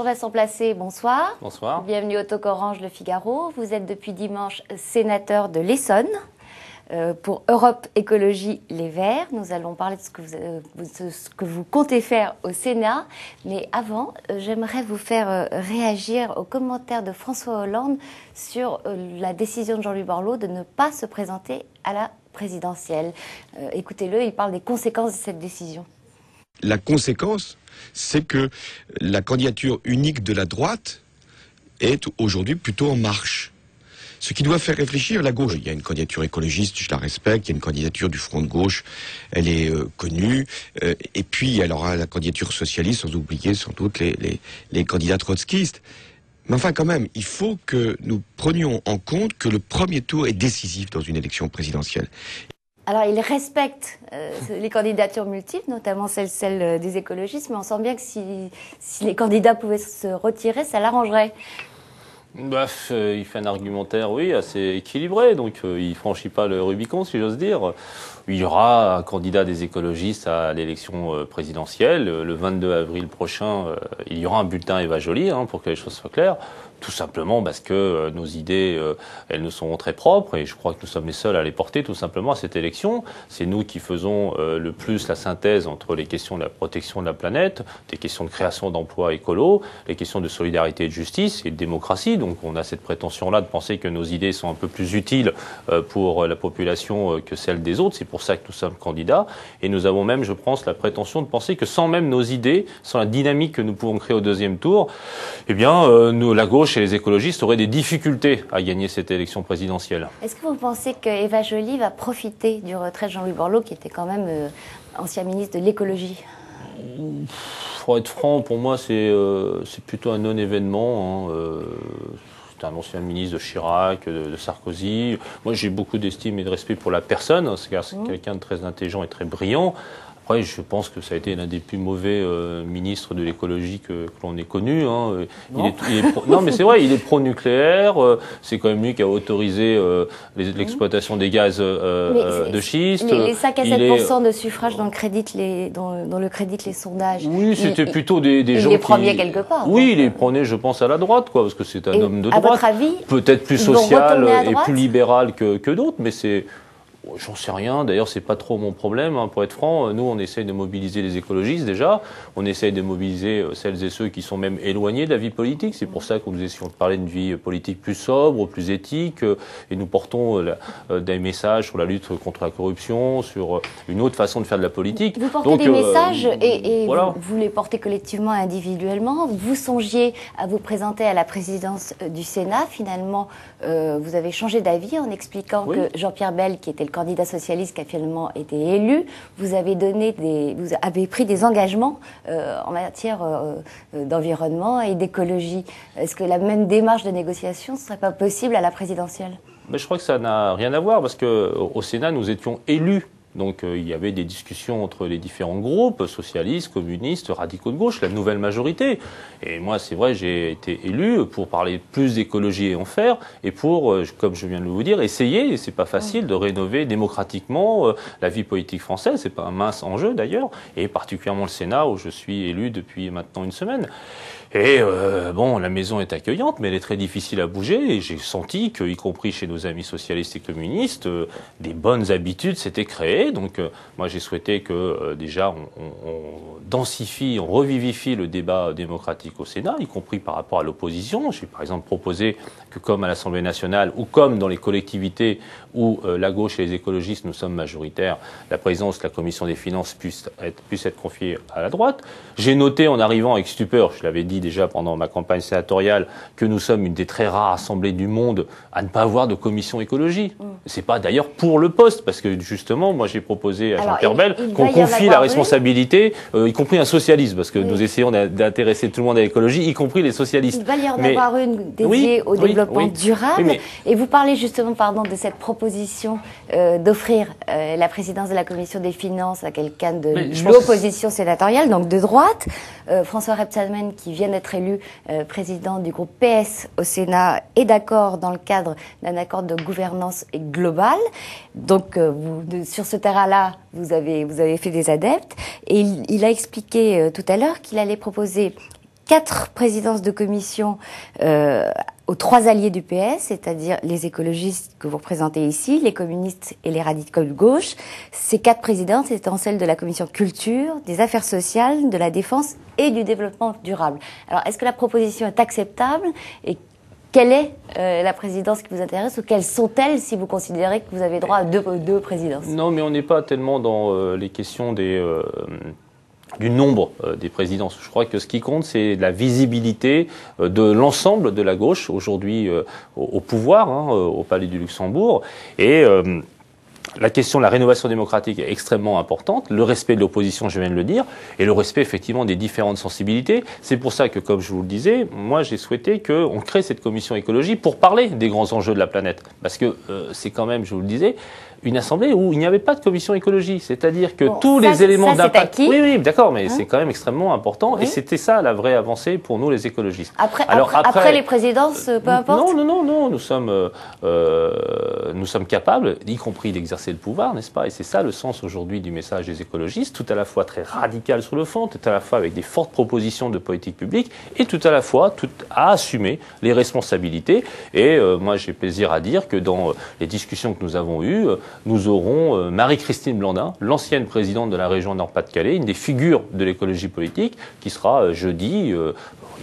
Jean-Vincent Placé, bonsoir. Bonsoir. Bienvenue au Talk Orange Le Figaro. Vous êtes depuis dimanche sénateur de l'Essonne pour Europe Écologie Les Verts. Nous allons parler de ce que vous comptez faire au Sénat. Mais avant, j'aimerais vous faire réagir aux commentaires de François Hollande sur la décision de Jean-Louis Borloo de ne pas se présenter à la présidentielle. Écoutez-le, il parle des conséquences de cette décision. La conséquence, c'est que la candidature unique de la droite est aujourd'hui plutôt en marche. Ce qui doit faire réfléchir la gauche. Il y a une candidature écologiste, je la respecte, il y a une candidature du Front de gauche, elle est connue, et puis il y aura la candidature socialiste, sans oublier sans doute les candidats trotskistes. Mais enfin quand même, il faut que nous prenions en compte que le premier tour est décisif dans une élection présidentielle. Alors, il respecte les candidatures multiples, notamment celle des écologistes, mais on sent bien que si les candidats pouvaient se retirer, ça l'arrangerait. Il fait un argumentaire, oui, assez équilibré, donc il franchit pas le Rubicon, si j'ose dire. Il y aura un candidat des écologistes à l'élection présidentielle. Le 22 avril prochain, il y aura un bulletin Eva Joly, pour que les choses soient claires. Tout simplement parce que nos idées, elles nous sont très propres et je crois que nous sommes les seuls à les porter tout simplement à cette élection. C'est nous qui faisons le plus la synthèse entre les questions de la protection de la planète, des questions de création d'emplois écolos, les questions de solidarité et de justice et de démocratie. Donc on a cette prétention-là de penser que nos idées sont un peu plus utiles pour la population que celles des autres. C'est pour ça que nous sommes candidats. Et nous avons même, je pense, la prétention de penser que sans même nos idées, sans la dynamique que nous pouvons créer au deuxième tour, eh bien, nous, la gauche et les écologistes auraient des difficultés à gagner cette élection présidentielle. Est-ce que vous pensez que Eva Joly va profiter du retrait de Jean-Louis Borloo, qui était quand même ancien ministre de l'écologie? Pour être franc, pour moi, c'est plutôt un non-événement. C'est un ancien ministre de Chirac, de Sarkozy. Moi, j'ai beaucoup d'estime et de respect pour la personne, car c'est quelqu'un de très intelligent et très brillant. Après, je pense que ça a été l'un des plus mauvais ministres de l'écologie que l'on ait connu. Non, mais c'est vrai, il est pro-nucléaire. C'est quand même lui qui a autorisé l'exploitation des gaz de schiste. Les 5 à 7% de suffrage dont le créditent les sondages. Oui, c'était plutôt des gens qui... Il les prenait quelque part. Oui, il les prenait, je pense, à la droite, parce que c'est un homme de droite. À votre avis, peut-être plus social et plus libéral que d'autres, mais c'est... J'en sais rien. D'ailleurs, c'est pas trop mon problème, pour être franc. Nous, on essaye de mobiliser les écologistes déjà. On essaye de mobiliser celles et ceux qui sont même éloignés de la vie politique. C'est pour ça que nous essayons de parler d'une vie politique plus sobre, plus éthique, et nous portons des messages sur la lutte contre la corruption, sur une autre façon de faire de la politique. Vous portez des messages et voilà. vous les portez collectivement, individuellement. Vous songiez à vous présenter à la présidence du Sénat. Finalement, vous avez changé d'avis en expliquant que Jean-Pierre Bel, qui était le candidat socialiste qui a finalement été élu, vous avez pris des engagements en matière d'environnement et d'écologie. Est-ce que la même démarche de négociation ne serait pas possible à la présidentielle? Mais je crois que ça n'a rien à voir parce qu'au Sénat, nous étions élus. Donc il y avait des discussions entre les différents groupes, socialistes, communistes, radicaux de gauche, la nouvelle majorité. Et moi, c'est vrai, j'ai été élu pour parler plus d'écologie et en faire, et pour, comme je viens de vous dire, essayer, et c'est pas facile, de rénover démocratiquement la vie politique française. C'est pas un mince enjeu d'ailleurs, et particulièrement le Sénat où je suis élu depuis maintenant une semaine. Et la maison est accueillante, mais elle est très difficile à bouger. Et j'ai senti que, y compris chez nos amis socialistes et communistes, des bonnes habitudes s'étaient créées. Donc, moi, j'ai souhaité que déjà on densifie, on revivifie le débat démocratique au Sénat, y compris par rapport à l'opposition. J'ai par exemple proposé que, comme à l'Assemblée nationale ou comme dans les collectivités où la gauche et les écologistes nous sommes majoritaires, la présidence de la commission des finances puisse être confiée à la droite. J'ai noté en arrivant avec stupeur, je l'avais dit déjà pendant ma campagne sénatoriale, que nous sommes une des très rares assemblées du monde à ne pas avoir de commission écologie. C'est pas d'ailleurs pour le poste, parce que justement, moi j'ai proposé à Jean-Pierre Bel qu'on confie la responsabilité, y compris un socialiste, parce que nous essayons d'intéresser tout le monde à l'écologie, y compris les socialistes. Il va y en avoir une dédiée au développement durable. Et vous parlez justement, de cette proposition d'offrir la présidence de la commission des finances à quelqu'un de l'opposition sénatoriale, donc de droite. François Rebsamen, qui vient d'être élu président du groupe PS au Sénat, est d'accord dans le cadre d'un accord de gouvernance globale. Donc, sur ce terrain-là, vous avez fait des adeptes. Et il a expliqué tout à l'heure qu'il allait proposer 4 présidences de commission aux 3 alliés du PS, c'est-à-dire les écologistes que vous représentez ici, les communistes et les radicaux de gauche. Ces 4 présidences étant celles de la commission culture, des affaires sociales, de la défense et du développement durable. Alors, est-ce que la proposition est acceptable et quelle est la présidence qui vous intéresse ou quelles sont-elles si vous considérez que vous avez droit à deux présidences? Non, mais on n'est pas tellement dans les questions du nombre des présidences. Je crois que ce qui compte, c'est la visibilité de l'ensemble de la gauche, aujourd'hui au pouvoir, au Palais du Luxembourg. Et la question de la rénovation démocratique est extrêmement importante, le respect de l'opposition, je viens de le dire, et le respect effectivement des différentes sensibilités. C'est pour ça que, comme je vous le disais, moi j'ai souhaité qu'on crée cette commission écologie pour parler des grands enjeux de la planète. Parce que c'est quand même, je vous le disais, une assemblée où il n'y avait pas de commission écologie. C'est-à-dire que tous les éléments d'impact... Oui, d'accord, mais c'est quand même extrêmement important. Oui. Et c'était ça la vraie avancée pour nous les écologistes. Après les présidences, peu importe. Non, nous sommes capables, y compris d'exercer le pouvoir, n'est-ce pas? Et c'est ça le sens aujourd'hui du message des écologistes, tout à la fois très radical sur le fond, tout à la fois avec des fortes propositions de politique publique, et tout à la fois tout à assumer les responsabilités. Et moi j'ai plaisir à dire que dans les discussions que nous avons eues, nous aurons Marie-Christine Blandin, l'ancienne présidente de la région Nord-Pas-de-Calais, une des figures de l'écologie politique, qui sera jeudi,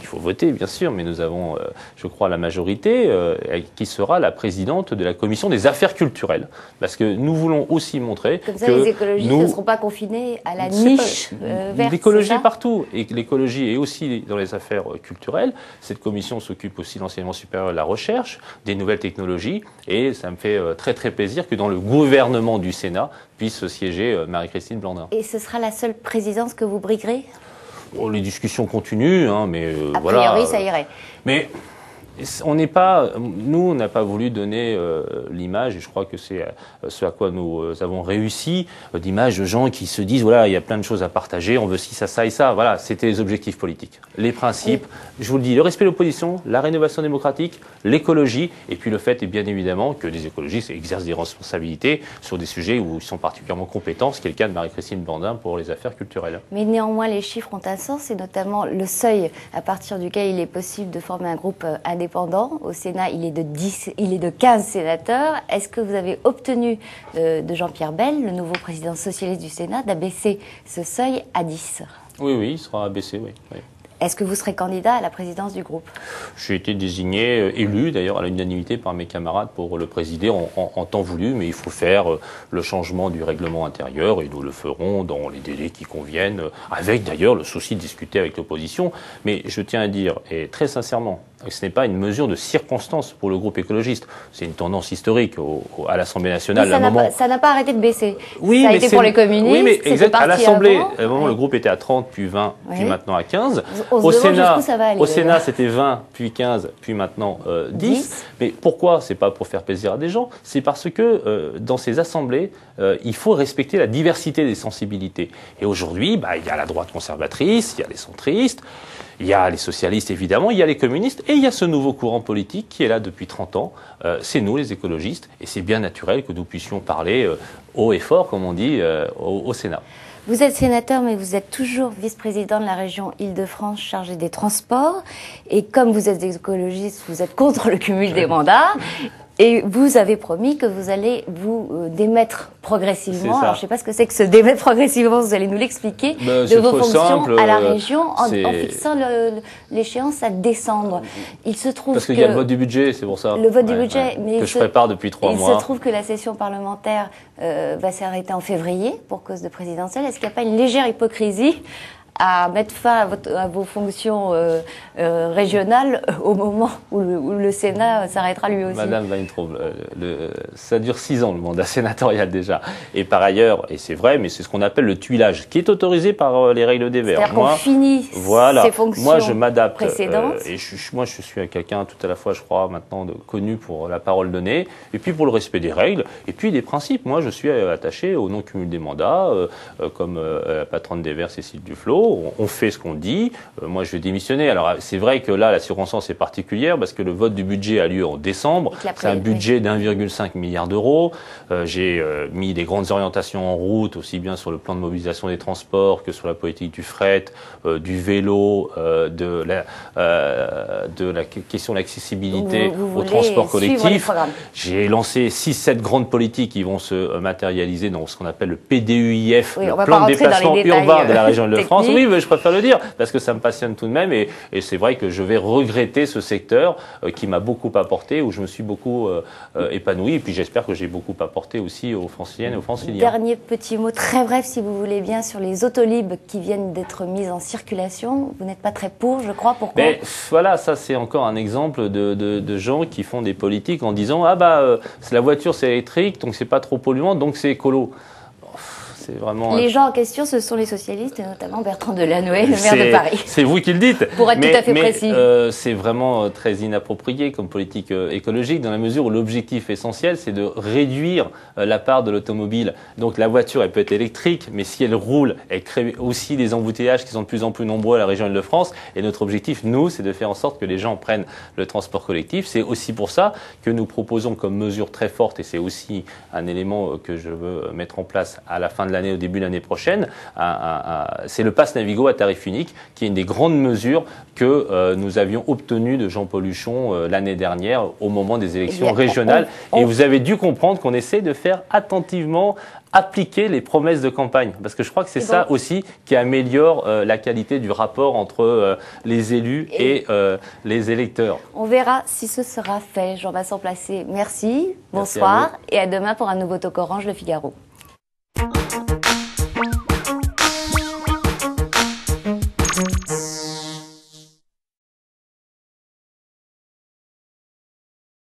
il faut voter bien sûr, mais nous avons, je crois, la majorité, qui sera la présidente de la commission des affaires culturelles. Parce que nous voulons aussi montrer comme ça, que les écologistes ne seront pas confinés à la niche verte. L'écologie partout, et l'écologie est aussi dans les affaires culturelles. Cette commission s'occupe aussi de l'enseignement supérieur et de la recherche, des nouvelles technologies, et ça me fait très très plaisir que dans le gouvernement du Sénat puisse siéger Marie-Christine Blandin. Et ce sera la seule présidence que vous briguerez? Les discussions continuent, mais voilà. A priori, ça irait. Mais on n'est pas, nous, on n'a pas voulu donner l'image, et je crois que c'est ce à quoi nous avons réussi, d'image de gens qui se disent, voilà, il y a plein de choses à partager, on veut ci, ça et ça. Voilà, c'était les objectifs politiques. Les principes, je vous le dis, le respect de l'opposition, la rénovation démocratique, l'écologie, et puis le fait, et bien évidemment, que les écologistes exercent des responsabilités sur des sujets où ils sont particulièrement compétents, ce qui est le cas de Marie-Christine Blandin pour les affaires culturelles. Mais néanmoins, les chiffres ont un sens, et notamment le seuil à partir duquel il est possible de former un groupe indépendant. Au Sénat, il est de 15 sénateurs. Est-ce que vous avez obtenu de Jean-Pierre Bel, le nouveau président socialiste du Sénat, d'abaisser ce seuil à 10? Oui, il sera abaissé, oui. Est-ce que vous serez candidat à la présidence du groupe? J'ai été désigné, élu d'ailleurs à l'unanimité par mes camarades pour le présider en temps voulu, mais il faut faire le changement du règlement intérieur et nous le ferons dans les délais qui conviennent, avec d'ailleurs le souci de discuter avec l'opposition. Mais je tiens à dire, et très sincèrement, ce n'est pas une mesure de circonstance pour le groupe écologiste. C'est une tendance historique à l'Assemblée nationale. Mais ça n'a pas arrêté de baisser. Oui, ça a été pour les communistes. Oui, mais exact. À l'Assemblée, à un moment, oui. Le groupe était à 30, puis 20, puis maintenant à 15. Au Sénat, c'était 20, puis 15, puis maintenant 10. Mais pourquoi? C'est pas pour faire plaisir à des gens. C'est parce que dans ces assemblées, il faut respecter la diversité des sensibilités. Et aujourd'hui, il y a la droite conservatrice, il y a les centristes, il y a les socialistes évidemment, il y a les communistes, et il y a ce nouveau courant politique qui est là depuis 30 ans. C'est nous, les écologistes, et c'est bien naturel que nous puissions parler haut et fort, comme on dit, au Sénat. Vous êtes sénateur, mais vous êtes toujours vice-président de la région Île-de-France chargé des transports. Et comme vous êtes écologiste, vous êtes contre le cumul des mandats. Et vous avez promis que vous allez vous démettre progressivement. Alors, je ne sais pas ce que c'est que se démettre progressivement, vous allez nous l'expliquer, de vos fonctions à la région en fixant l'échéance à décembre. Il se trouve Parce qu'il y a le vote du budget, c'est pour ça. Le vote du budget. Mais que je prépare depuis 3 mois. Il se trouve que la session parlementaire va s'arrêter en février pour cause de présidentielle. Est-ce qu'il n'y a pas une légère hypocrisie à mettre fin à vos fonctions régionales au moment où le Sénat s'arrêtera lui aussi? Madame Weintraub, ça dure 6 ans le mandat sénatorial déjà. Et par ailleurs, et c'est vrai, mais c'est ce qu'on appelle le tuilage, qui est autorisé par les règles des Verts. C'est-à-dire qu'on finit ses fonctions moi, je m'adapte, précédentes. Et moi, je suis quelqu'un tout à la fois, je crois, maintenant connu pour la parole donnée, et puis pour le respect des règles, et puis des principes. Moi, je suis attaché au non-cumul des mandats, comme la patronne des Verts, Cécile Duflot. Figaro, on fait ce qu'on dit. Moi, je vais démissionner. Alors, c'est vrai que là, la circonstance est particulière parce que le vote du budget a lieu en décembre. C'est un budget d'1,5 milliard d'euros. J'ai mis des grandes orientations en route, aussi bien sur le plan de mobilisation des transports que sur la politique du fret, du vélo, de la question de l'accessibilité au transport collectif. J'ai lancé 6-7 grandes politiques qui vont se matérialiser dans ce qu'on appelle le PDUIF, le plan de déplacement urbain de la région Île-de-France. Oui, mais je préfère le dire parce que ça me passionne tout de même et c'est vrai que je vais regretter ce secteur qui m'a beaucoup apporté, où je me suis beaucoup épanoui et puis j'espère que j'ai beaucoup apporté aussi aux Franciliennes et aux Franciliens. Dernier petit mot très bref, si vous voulez bien, sur les Autolib qui viennent d'être mises en circulation. Vous n'êtes pas très pour, je crois. Pourquoi? Mais voilà, ça c'est encore un exemple de gens qui font des politiques en disant la voiture c'est électrique, donc c'est pas trop polluant, donc c'est écolo. C'est vraiment... Les gens en question, ce sont les socialistes, et notamment Bertrand Delanoë, le maire de Paris. C'est vous qui le dites. Pour être tout à fait précis. C'est vraiment très inapproprié comme politique écologique, dans la mesure où l'objectif essentiel, c'est de réduire la part de l'automobile. Donc la voiture, elle peut être électrique, mais si elle roule, elle crée aussi des embouteillages qui sont de plus en plus nombreux à la région Île-de-France. Et notre objectif, nous, c'est de faire en sorte que les gens prennent le transport collectif. C'est aussi pour ça que nous proposons comme mesure très forte, et c'est aussi un élément que je veux mettre en place à la fin de l'année, au début de l'année prochaine, c'est le pass Navigo à tarif unique, qui est une des grandes mesures que nous avions obtenues de Jean-Paul Huchon l'année dernière au moment des élections régionales. Et vous avez dû comprendre qu'on essaie de faire attentivement appliquer les promesses de campagne, parce que je crois que c'est ça aussi qui améliore la qualité du rapport entre les élus et les électeurs. On verra si ce sera fait. Jean-Vincent Placé, merci, bonsoir, et à demain pour un nouveau Talk Orange Le Figaro.